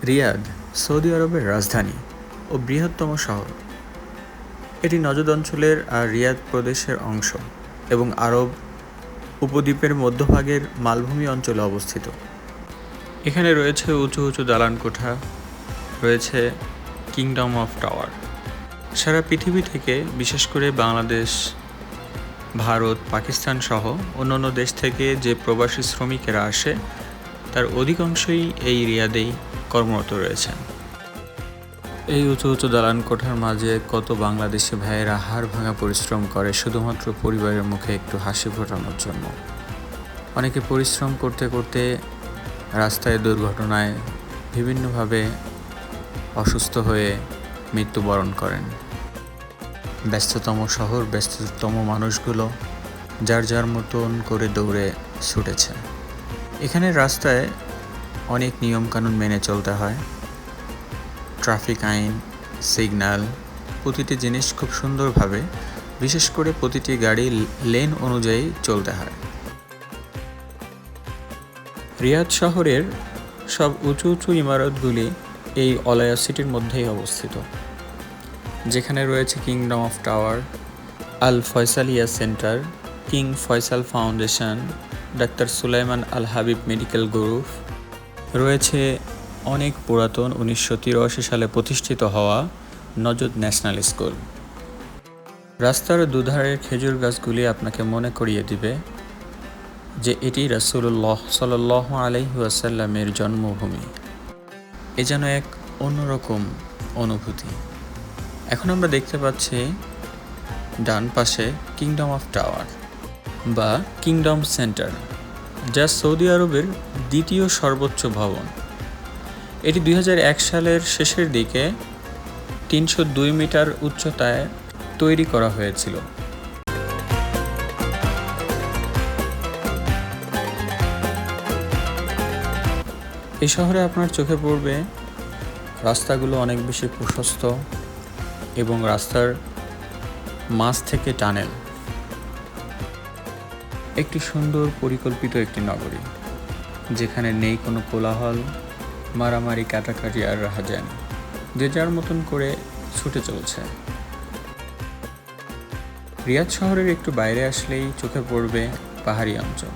Riyad Saudi আরবের রাজধানী ও বৃহত্তম শহর। এটি নজদ অঞ্চলের আর রিয়াদ প্রদেশের অংশ এবং আরব উপদ্বীপের মধ্যভাগের মালভূমি অঞ্চলে অবস্থিত। এখানে রয়েছে উঁচু উঁচু দালান কোঠা, রয়েছে কিংডম অফ টাওয়ার। সারা পৃথিবী থেকে, বিশেষ করে বাংলাদেশ, ভারত, পাকিস্তান সহ অন্যান্য দেশ থেকে যে প্রবাসী শ্রমিকেরা আসে তার অধিকাংশই এই রিয়াদেই কর্মরত রয়েছেন। এই উঁচু উঁচু দালান কোঠার মাঝে কত বাংলাদেশি ভাইয়েরা হাড় ভাঙা পরিশ্রম করে শুধুমাত্র পরিবারের মুখে একটু হাসি ফোটানোর জন্য। অনেকে পরিশ্রম করতে করতে রাস্তায় দুর্ঘটনায় বিভিন্নভাবে অসুস্থ হয়ে মৃত্যুবরণ করেন। ব্যস্ততম শহর, ব্যস্ততম মানুষগুলো যার যার মতন করে দৌড়ে ছুটেছে। এখানে রাস্তায় অনেক নিয়মকানুন মেনে চলতে হয়। ট্রাফিক আইন, সিগন্যাল, প্রতিটি জিনিস খুব সুন্দরভাবে, বিশেষ করে প্রতিটি গাড়ি লেন অনুযায়ী চলতে হয়। রিয়াদ শহরের সব উঁচু উঁচু ইমারতগুলি এই অলায়া সিটির মধ্যেই অবস্থিত, যেখানে রয়েছে Kingdom of Tower, Al Faisaliah Centre, King Faisal Foundation, doctor Sulaiman Al Habib Medical Group, রয়েছে অনেক পুরাতন 1983 সালে প্রতিষ্ঠিত হওয়া নজদ ন্যাশনাল স্কুল। রাস্তার দুধারের খেজুর গাছগুলি আপনাকে মনে করিয়ে দিবে যে এটি রাসূলুল্লাহ সাল্লাল্লাহু আলাইহি ওয়াসাল্লামের জন্মভূমি। এ যেন এক অন্যরকম অনুভূতি। এখন আমরা দেখতে পাচ্ছি ডান পাশে কিংডম অফ টাওয়ার বা কিংডম সেন্টার, যা সৌদি আরবের দ্বিতীয় সর্বোচ্চ ভবন। এটি 2001 সালের শেষের দিকে 302 মিটার উচ্চতায় তৈরি করা হয়েছিল। এই শহরে আপনার চোখে পড়বে রাস্তাগুলো অনেক বেশি প্রশস্ত এবং রাস্তার মাঝ থেকে টানেল। একটি সুন্দর পরিকল্পিত একটি নগরী, যেখানে নেই কোনো কোলাহল, মারামারি, কাটাকাটি আর রাহাজানি। যে যার মতন করে ছুটে চলছে। রিয়াদ শহরের একটু বাইরে আসলেই চোখে পড়বে পাহাড়ি অঞ্চল।